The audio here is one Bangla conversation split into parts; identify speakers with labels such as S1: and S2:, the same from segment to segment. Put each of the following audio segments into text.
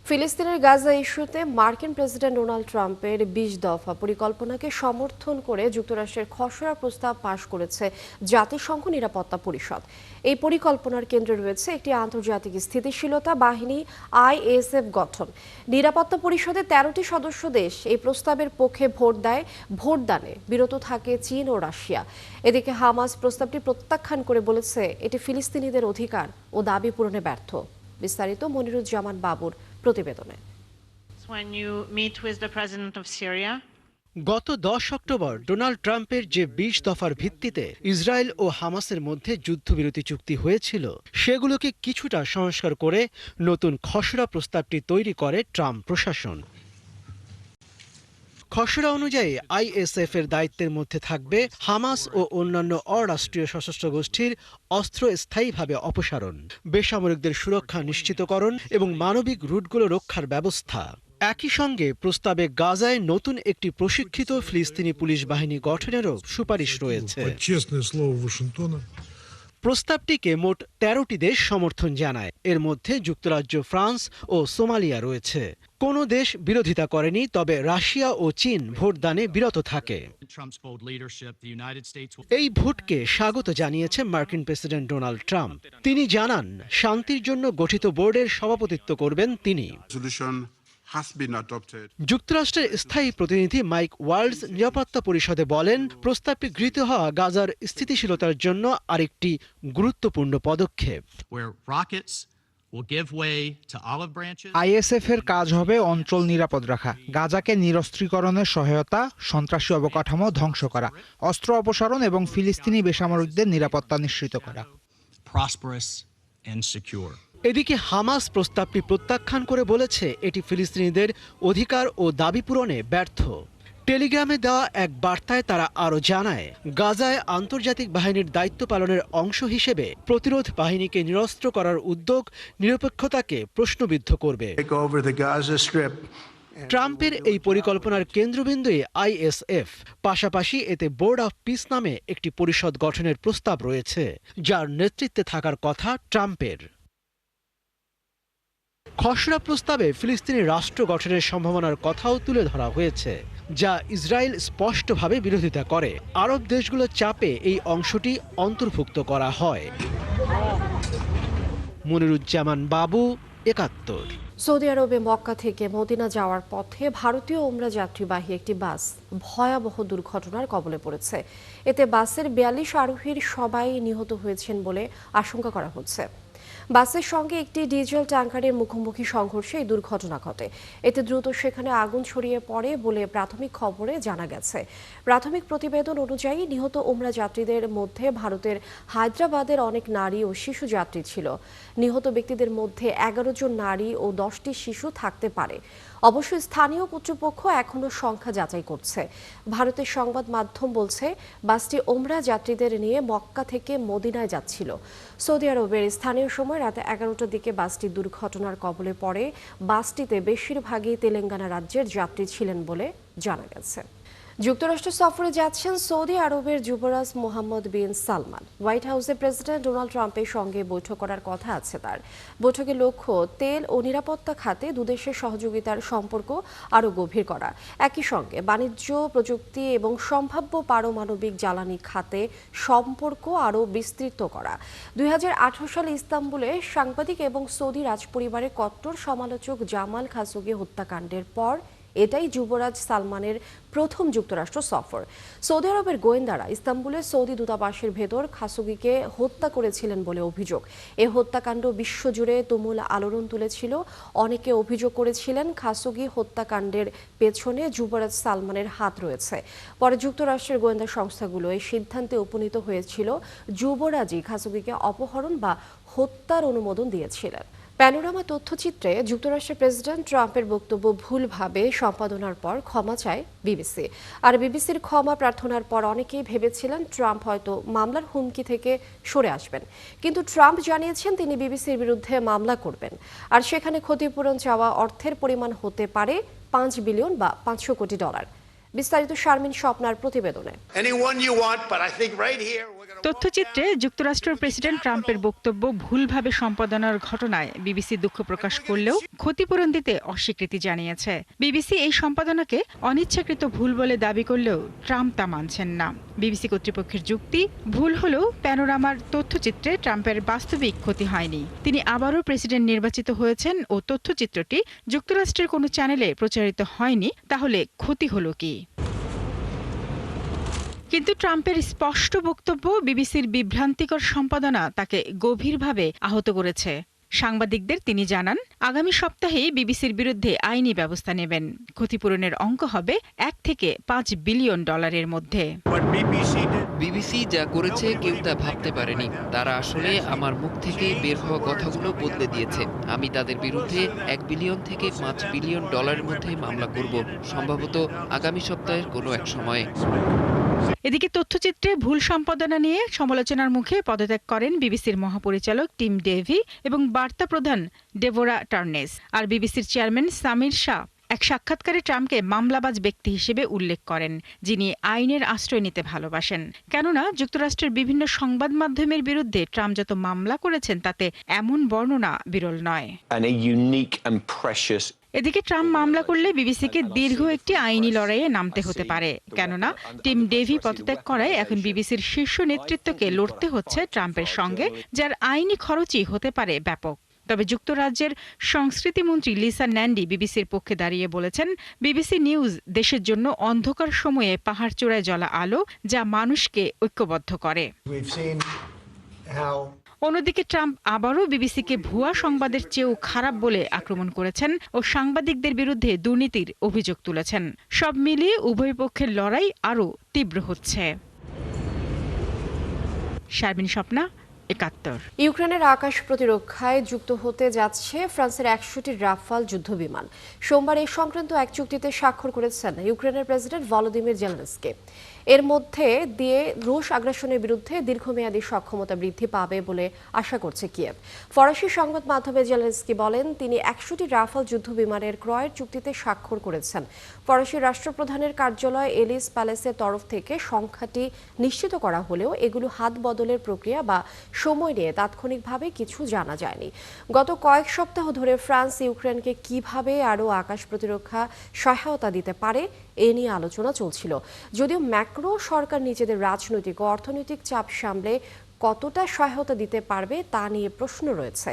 S1: ফিলিস্তিনের গাজা ইস্যুতে মার্কিন প্রেসিডেন্ট ডোনাল্ড ট্রাম্পের ২০ দফা পরিকল্পনাকে সমর্থন করে যুক্তরাষ্ট্রের খসড়া প্রস্তাব পাশ করেছে জাতিসংঘ নিরাপত্তা পরিষদ। এই পরিকল্পনার কেন্দ্রে রয়েছে একটি আন্তর্জাতিক স্থিতিশীলতা বাহিনী আইএসএফ গঠন। নিরাপত্তা পরিষদের ১৩টি সদস্য দেশ এই প্রস্তাবের পক্ষে ভোট দেয়। ভোটদানে বিরত থাকে চীন ও রাশিয়া। এদিকে হামাস প্রস্তাবটি প্রত্যাখ্যান করে বলেছে এটি ফিলিস্তিনিদের অধিকার ও দাবি পূরণে ব্যর্থ। বিস্তারিত মনিরুজ্জামান বাবুর প্রতিবেদনে।
S2: গত ১০ অক্টোবর ডোনাল্ড ট্রাম্পের যে ২০ দফার ভিত্তিতে ইসরায়েল ও হামাসের মধ্যে যুদ্ধবিরতি চুক্তি হয়েছিল সেগুলোকে কিছুটা সংস্কার করে নতুন খসড়া প্রস্তাবটি তৈরি করে ট্রাম্প প্রশাসন। খসড়া অনুযায়ী আইএসএফ এর দায়িত্বের মধ্যে থাকবে হামাস ও অন্যান্য অরাষ্ট্রীয় সশস্ত্র গোষ্ঠীর অস্ত্র স্থায়ীভাবে অপসারণ, বেসামরিকদের সুরক্ষা নিশ্চিতকরণ এবং মানবিক রুটগুলো রক্ষার ব্যবস্থা। একই সঙ্গে প্রস্তাবে গাজায় নতুন একটি প্রশিক্ষিত ফিলিস্তিনি পুলিশ বাহিনী গঠনেরও সুপারিশ রয়েছে। প্রস্তাবটিকে মোট ১৩টি দেশ সমর্থন জানায়। এর মধ্যে যুক্তরাজ্য, ফ্রান্স ও সোমালিয়া রয়েছে। কোনো দেশ বিরোধিতা করেনি, তবে রাশিয়া ও চীন ভোটদানে বিরত থাকে। এই ভোটকে স্বাগত জানিয়েছে মার্কিন প্রেসিডেন্ট ডোনাল্ড ট্রাম্প। তিনি জানান, শান্তির জন্য গঠিত বোর্ডের সভাপতিত্ব করবেন তিনি। যুক্তরাষ্ট্রের স্থায়ী প্রতিনিধি মাইক ওয়াল্ডস নিরাপত্তা পরিষদে বলেন, প্রস্তাবটি গৃহীত হওয়া গাজার স্থিতিশীলতার জন্য আরেকটি গুরুত্বপূর্ণ পদক্ষেপ।
S3: আইএসএফ এর কাজ হবে অঞ্চল নিরাপদ রাখা, গাজাকে নিরস্ত্রীকরণের সহায়তা, সন্ত্রাসী অবকাঠামো ধ্বংস করা, অস্ত্র অপসারণ এবং ফিলিস্তিনি বেসামরিকদের নিরাপত্তা নিশ্চিত করা।
S2: এদিকে হামাস প্রস্তাবটি প্রত্যাখ্যান করে বলেছে এটি ফিলিস্তিনিদের অধিকার ও দাবি পূরণে ব্যর্থ। টেলিগ্রামে দেওয়া এক বার্তায় তারা আরও জানায়, গাজায় আন্তর্জাতিক বাহিনীর দায়িত্ব পালনের অংশ হিসেবে প্রতিরোধ বাহিনীকে নিরস্ত্র করার উদ্যোগ নিরপেক্ষতাকে প্রশ্নবিদ্ধ করবে। ট্রাম্পের এই পরিকল্পনার কেন্দ্রবিন্দুই আইএসএফ। পাশাপাশি এতে বোর্ড অফ পিস নামে একটি পরিষদ গঠনের প্রস্তাব রয়েছে, যার নেতৃত্বে থাকার কথা ট্রাম্পের। খসড়া প্রস্তাবে ফিলিস্তিনি রাষ্ট্র গঠনের সম্ভাবনার কথাও তুলে ধরা হয়েছে, যা ইসরায়েল স্পষ্টভাবে বিরোধিতা করে। আরব দেশগুলোর চাপে এই অংশটি অন্তর্ভুক্ত করা হয়। মনিরুজ্জামান বাবু, ৭১।
S1: সৌদি আরবে মক্কা থেকে মদিনা যাওয়ার পথে ভারতীয় ওমরা যাত্রীবাহী একটি বাস ভয়াবহ দুর্ঘটনার কবলে পড়েছে। এতে বাসের ৪২ আরোহীর সবাই নিহত হয়েছেন বলে আশঙ্কা করা হচ্ছে। বাসের সঙ্গে একটি ডিজেল ট্যাঙ্কারের মুখোমুখি সংঘর্ষে এই দুর্ঘটনা ঘটে। এতে দ্রুত সেখানে আগুন ছড়িয়ে পড়ে বলে প্রাথমিক খবরে জানা গেছে। প্রাথমিক প্রতিবেদন অনুযায়ী নিহত ওমরা যাত্রীদের মধ্যে ভারতের হায়দ্রাবাদের অনেক নারী ও শিশু যাত্রী ছিল। নিহত ব্যক্তিদের মধ্যে ১১ জন নারী ও ১০টি শিশু থাকতে পারে। অবশ্য স্থানীয় কর্তৃপক্ষ এখনও সংখ্যা যাচাই করছে। ভারতের সংবাদ মাধ্যম বলছে, বাসটি ওমরা যাত্রীদের নিয়ে মক্কা থেকে মদিনায় যাচ্ছিল। সৌদি আরবের স্থানীয় সময় রাতে ১১টার দিকে বাসটি দুর্ঘটনার কবলে পড়ে। বাসটিতে বেশিরভাগই তেলেঙ্গানা রাজ্যের যাত্রী ছিলেন বলে জানা গেছে। যুক্তরাষ্ট্র সফরে যাচ্ছেন সৌদি আরবের যুবরাজ মোহাম্মদ বিন সালমান। হোয়াইট হাউসে প্রেসিডেন্ট ডোনাল্ড ট্রাম্পের সঙ্গে বৈঠক করার কথা আছে তার। বৈঠকের লক্ষ্য তেল ও নিরাপত্তা খাতে দুদেশের সহযোগিতার সম্পর্ক আরও গভীর করা। একই সঙ্গে বাণিজ্য, প্রযুক্তি এবং সম্ভাব্য পারমাণবিক জ্বালানি খাতে সম্পর্ক আরও বিস্তৃত করা। ২০১৮ সালে ইস্তাম্বুলে সাংবাদিক এবং সৌদি রাজপরিবারের কট্টর সমালোচক জামাল খাশোগি হত্যাকাণ্ডের পর এটাই যুবরাজ সালমানের প্রথম যুক্তরাষ্ট্র সফর। সৌদি আরবের গোয়েন্দারা ইস্তাম্বুলের সৌদি দূতাবাসের ভেতর খাশোগিকে হত্যা করেছিলেন বলে অভিযোগ। এ হত্যাকাণ্ড বিশ্বজুড়ে তুমুল আলোড়ন তুলেছিল। অনেকে অভিযোগ করেছিলেন খাশোগি হত্যাকাণ্ডের পেছনে যুবরাজ সালমানের হাত রয়েছে। পরে যুক্তরাষ্ট্রের গোয়েন্দা সংস্থাগুলো এই সিদ্ধান্তে উপনীত হয়েছিল যুবরাজই খাশোগিকে অপহরণ বা হত্যার অনুমোদন দিয়েছিলেন। প্যানোরামা তথ্যচিত্রে যুক্তরাষ্ট্রের প্রেসিডেন্ট ট্রাম্পের বক্তব্য ভুলভাবে সম্পাদনার পর ক্ষমা চায় বিবিসি। আর বিবিসির ক্ষমা প্রার্থনার পর অনেকেই ভেবেছিলেন ট্রাম্প হয়তো মামলার হুমকি থেকে সরে আসবেন। কিন্তু ট্রাম্প জানিয়েছেন তিনি বিবিসির বিরুদ্ধে মামলা করবেন। আর সেখানে ক্ষতিপূরণ চাওয়া অর্থের পরিমাণ হতে পারে $5 বিলিয়ন বা $500 কোটি। বিস্তারিত শারমিন স্বপ্নার প্রতিবেদনে।
S4: তথ্যচিত্রে যুক্তরাষ্ট্রের প্রেসিডেন্ট ট্রাম্পের বক্তব্য ভুলভাবে সম্পাদনার ঘটনায় বিবিসি দুঃখ প্রকাশ করলেও ক্ষতিপূরণ দিতে অস্বীকৃতি জানিয়েছে। বিবিসি এই সম্পাদনাকে অনিচ্ছাকৃত ভুল বলে দাবি করলেও ট্রাম্প তা মানছেন না। বিবিসি কর্তৃপক্ষের যুক্তি, ভুল হলেও প্যানোরামার তথ্যচিত্রে ট্রাম্পের বাস্তবিক ক্ষতি হয়নি। তিনি আবারও প্রেসিডেন্ট নির্বাচিত হয়েছেন ও তথ্যচিত্রটি যুক্তরাষ্ট্রের কোনো চ্যানেলে প্রচারিত হয়নি, তাহলে ক্ষতি হলো কি? কিন্তু ট্রাম্পের স্পষ্ট বক্তব্য বিবিসির বিভ্রান্তিকর সম্পাদনা তাকে গভীরভাবে আহত করেছে। সাংবাদিকদের তিনি জানান, আগামী সপ্তাহেই বিবিসির বিরুদ্ধে আইনি ব্যবস্থা নেবেন। ক্ষতিপূরণের অঙ্ক হবে $1 থেকে $5 বিলিয়ন মধ্যে।
S5: বিবিসি যা করেছে কেউ তা ভাবতে পারেনি। তারা আসলে আমার মুখ থেকে বের হওয়া কথাগুলো বদলে দিয়েছে। আমি তাদের বিরুদ্ধে $1 বিলিয়ন থেকে $5 বিলিয়ন মধ্যে মামলা করব, সম্ভবত আগামী সপ্তাহের কোনো এক সময়ে।
S4: এদিকে তথ্যচিত্রে ভুল সম্পাদনা নিয়ে সমালোচনার মুখে পদত্যাগ করেন বিবিসির মহাপরিচালক টিম ডেভি এবং বার্তা প্রধান ডেবোরা টার্নেস। আর বিবিসির চেয়ারম্যান সামির শাহ এক সাক্ষাৎকারে ট্রাম্পকে মামলাবাজ ব্যক্তি হিসেবে উল্লেখ করেন, যিনি আইনের আশ্রয় নিতে ভালোবাসেন। কেননা যুক্তরাষ্ট্রের বিভিন্ন সংবাদ মাধ্যমের বিরুদ্ধে ট্রাম্প যত মামলা করেছেন তাতে এমন বর্ণনা বিরল নয়। এদিকে ট্রাম্প মামলা করলে বিবিসিকে দীর্ঘ একটি আইনি লড়াইয়ে নামতে হতে পারে। কেননা টিম ডেভি পদত্যাগ করায় এখন বিবিসির শীর্ষ নেতৃত্বকে লড়তে হচ্ছে ট্রাম্পের সঙ্গে, যার আইনি খরচই হতে পারে ব্যাপক। তবে যুক্তরাজ্যের সংস্কৃতিমন্ত্রী লিসা ন্যান্ডি বিবিসির পক্ষে দাঁড়িয়ে বলেছেন, বিবিসি নিউজ দেশের জন্য অন্ধকার সময়ে পাহাড়চূড়ায় জ্বলা আলো, যা মানুষকে ঐক্যবদ্ধ করে। অন্যদিকে ট্রাম্প আবারও বিবিসিকে ভুয়া সংবাদের চেয়েও খারাপ বলে আক্রমণ করেছেন ও সাংবাদিকদের বিরুদ্ধে দুর্নীতির অভিযোগ তুলেছেন। সব মিলিয়ে উভয় পক্ষের লড়াই আরও তীব্র হচ্ছে। শারমিন স্বপ্না, ৭১।
S1: ইউক্রেনের আকাশ প্রতিরক্ষায় যুক্ত হতে যাচ্ছে ফ্রান্সের ১০০টি রাফাল যুদ্ধবিমান। সোমবার এই সংক্রান্ত এক চুক্তিতে স্বাক্ষর করেছেন ইউক্রেনের প্রেসিডেন্ট ভলোদিমির জেলেনস্কি। এর মধ্যে দিয়ে রুশ আগ্রাসনের বিরুদ্ধে দীর্ঘমেয়াদী সক্ষমতা বৃদ্ধি পাবে বলে আশা করছে কিয়েভ। ফরাসি সংবাদ মাধ্যমে জেলেনস্কি বলেন, তিনি ১০০টি রাফাল যুদ্ধবিমানের ক্রয়ের চুক্তিতে স্বাক্ষর করেছেন। ফরাসি রাষ্ট্রপ্রধানের কার্যালয় এলিস প্যালেসের তরফ থেকে সংখ্যাটি নিশ্চিত করা হলেও এগুলো হাত বদলের প্রক্রিয়া বা সময় নিয়ে তাৎক্ষণিকভাবে কিছু জানা যায়নি। গত কয়েক সপ্তাহ ধরে ফ্রান্স ইউক্রেনকে কিভাবে আরও আকাশ প্রতিরক্ষা সহায়তা দিতে পারে এ নিয়ে আলোচনা চলছিল। যদিও ম্যাক্রো সরকার নিজেদের রাজনৈতিক ও অর্থনৈতিক চাপ সামলে কতটা সহায়তা দিতে পারবে তা নিয়ে প্রশ্ন রয়েছে।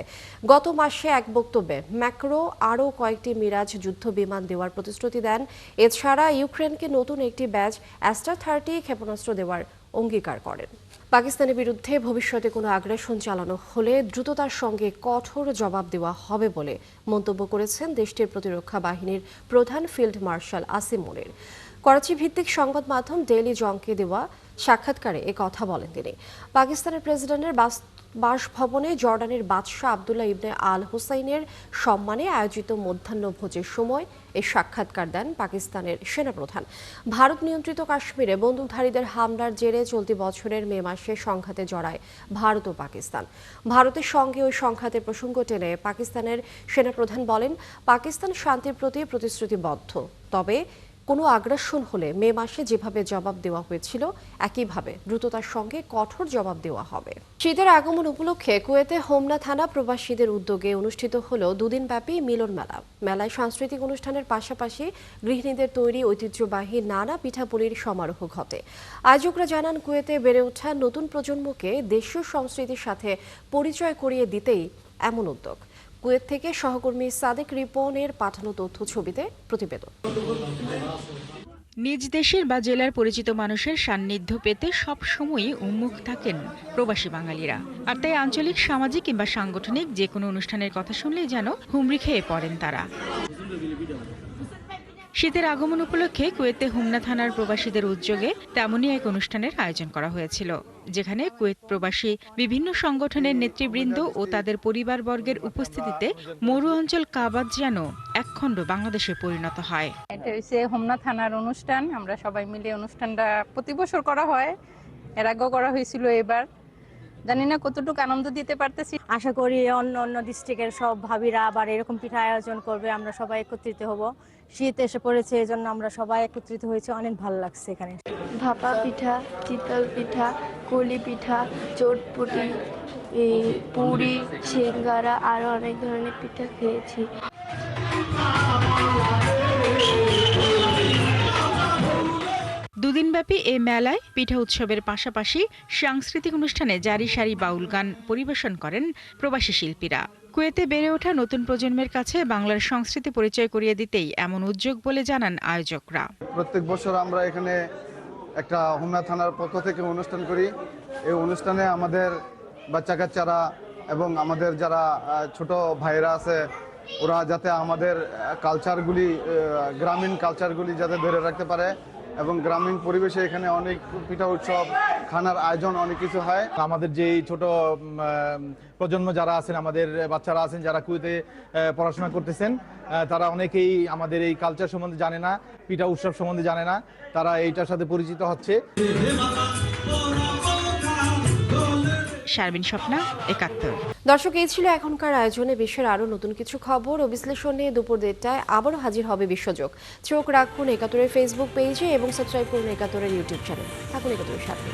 S1: গত মাসে এক বক্তব্যে ম্যাক্রো আরও কয়েকটি মিরাজ যুদ্ধ বিমান দেওয়ার প্রতিশ্রুতি দেন। এছাড়া ইউক্রেনকে নতুন একটি ব্যাচ অ্যাস্ট্রা-30 ক্ষেপণাস্ত্র দেওয়ার অঙ্গীকার করেন। পাকিস্তানের বিরুদ্ধে ভবিষ্যতে কোনো আগ্রাসন চালানো হলে দ্রুততার সঙ্গে কঠোর জবাব দেওয়া হবে বলে মন্তব্য করেছেন দেশটির প্রতিরক্ষা বাহিনীর প্রধান ফিল্ড মার্শাল আসিম মনির। করাচি ভিত্তিক সংবাদ মাধ্যম ডেইলি জংকে দেওয়া সাক্ষাৎকারে এ কথা বলেন তিনি। পাকিস্তানের প্রেসিডেন্টের বাসভবনে জর্ডানের বাদশাহ আবদুল্লাহ ইবনে আল হুসাইনের সম্মানে আয়োজিত মধ্যাহ্নভোজের সময় এই সাক্ষাৎকার দেন পাকিস্তানের সেনাপ্রধান। ভারত নিয়ন্ত্রিত কাশ্মীরে বন্দুকধারীদের হামলার জেরে চলতি বছরের মে মাসে সংঘাতে জড়ায় ভারত ও পাকিস্তান। ভারতের সঙ্গে ওই সংঘাতের প্রসঙ্গ টেনে পাকিস্তানের সেনাপ্রধান বলেন, পাকিস্তান শান্তির প্রতি প্রতিশ্রুতিবদ্ধ, তবে কোনো আগ্রাসন হলে মে মাসে যেভাবে জবাব দেওয়া হয়েছিল একইভাবে দ্রুততার সঙ্গে কঠোর জবাব দেওয়া হবে। শীতের আগমন উপলক্ষে কুয়েতে হোমনা থানা প্রবাসীদের উদ্যোগে অনুষ্ঠিত হলো দুদিনব্যাপী মিলন মেলা। মেলায় সাংস্কৃতিক অনুষ্ঠানের পাশাপাশি গৃহিণীদের তৈরি ঐতিহ্যবাহী নানা পিঠাপুলির সমারোহ ঘটে। আয়োজকরা জানান, কুয়েতে বেড়ে ওঠা নতুন প্রজন্মকে দেশীয় সংস্কৃতির সাথে পরিচয় করিয়ে দিতেই এমন উদ্যোগ। কুয়েত থেকে সহকর্মী সাদেক রিপনের পাঠানো তথ্য ছবিতে প্রতিবেদন।
S4: নিজ দেশের বা জেলার পরিচিত মানুষের সান্নিধ্য পেতে সব সময়ই উন্মুখ থাকেন প্রবাসী বাঙালিরা। আর তাই আঞ্চলিক, সামাজিক কিংবা সাংগঠনিক যে কোনো অনুষ্ঠানের কথা শুনলেই যেন হুমড়ি খেয়ে পড়েন তারা। শীতের আগমন উপলক্ষে কুয়েতে হোমনা থানার প্রবাসীদের উদ্যোগে তেমনই এক অনুষ্ঠানের আয়োজন করা হয়েছিল, যেখানে কুয়েত প্রবাসী বিভিন্ন সংগঠনের নেতৃবৃন্দ ও তাদের পরিবারবর্গের উপস্থিতিতে মরু অঞ্চল কাবাদ যেন একখণ্ড বাংলাদেশে পরিণত হয়।
S6: এটা হচ্ছে হোমনা থানার অনুষ্ঠান। আমরা সবাই মিলে অনুষ্ঠানটা প্রতি বছর করা হয়, এর আগেও করা হয়েছিল। এবার জানি না কতটুকু আনন্দ দিতে পারতেছি।
S7: আশা করি অন্য অন্য ডিস্ট্রিক্টের সব ভাবিরা আবার এরকম পিঠা আয়োজন করবে, আমরা সবাই একত্রিত হব। শীত এসে পড়েছে, এই জন্য আমরা সবাই একত্রিত হয়েছে, অনেক ভালো লাগছে এখানে।
S8: ভাপা পিঠা, চিতল পিঠা, পুলি পিঠা, চটপুটি, এই পুরি, সিঙ্গারা আরও অনেক ধরনের পিঠা খেয়েছি।
S4: দুদিনব্যাপী এই মেলায় পিঠা উৎসবের পাশাপাশি সাংস্কৃতিক অনুষ্ঠানে জারি সারি বাউল গান পরিবেশন করেন প্রবাসী শিল্পীরা। কুয়েতে বেড়ে ওঠা নতুন প্রজন্মের কাছে বাংলার সংস্কৃতি পরিচয় করিয়ে দিতেই এমন উদ্যোগ বলে জানান আয়োজকরা।
S9: প্রত্যেক বছর আমরা এখানে একটা হোমনা থানার পক্ষ থেকে অনুষ্ঠান করি। এই অনুষ্ঠানে আমাদের বাচ্চা কাচ্চারা এবং আমাদের যারা ছোট ভাইরা আছে ওরা যাতে আমাদের কালচারগুলি, গ্রামীণ কালচারগুলি যাতে ধরে রাখতে পারে এবং গ্রামীণ পরিবেশে এখানে অনেক পিঠা উৎসব, খানার আয়োজন, অনেক কিছু হয়।
S10: আমাদের যে ছোট প্রজন্ম যারা আছেন, আমাদের বাচ্চারা আছেন যারা কুয়েতে পড়াশোনা করতেছেন, তারা অনেকেই আমাদের এই কালচার সম্বন্ধে জানে না, পিঠা উৎসব সম্বন্ধে জানে না, তারা এইটার সাথে পরিচিত হচ্ছে।
S4: শারমিন স্বপ্না, ৭১।
S1: দর্শক, এই ছিল এখনকার আয়োজনে বিশ্বের আরও নতুন কিছু খবর ও বিশ্লেষণ নিয়ে দুপুর ১:৩০টায় আবারও হাজির হবে বিশ্বযোগ। চোখ রাখুন ৭১-এর ফেসবুক পেজে এবং সাবস্ক্রাইব করুন ৭১-এর ইউটিউব চ্যানেল। থাকুন ৭১-এর সাথে।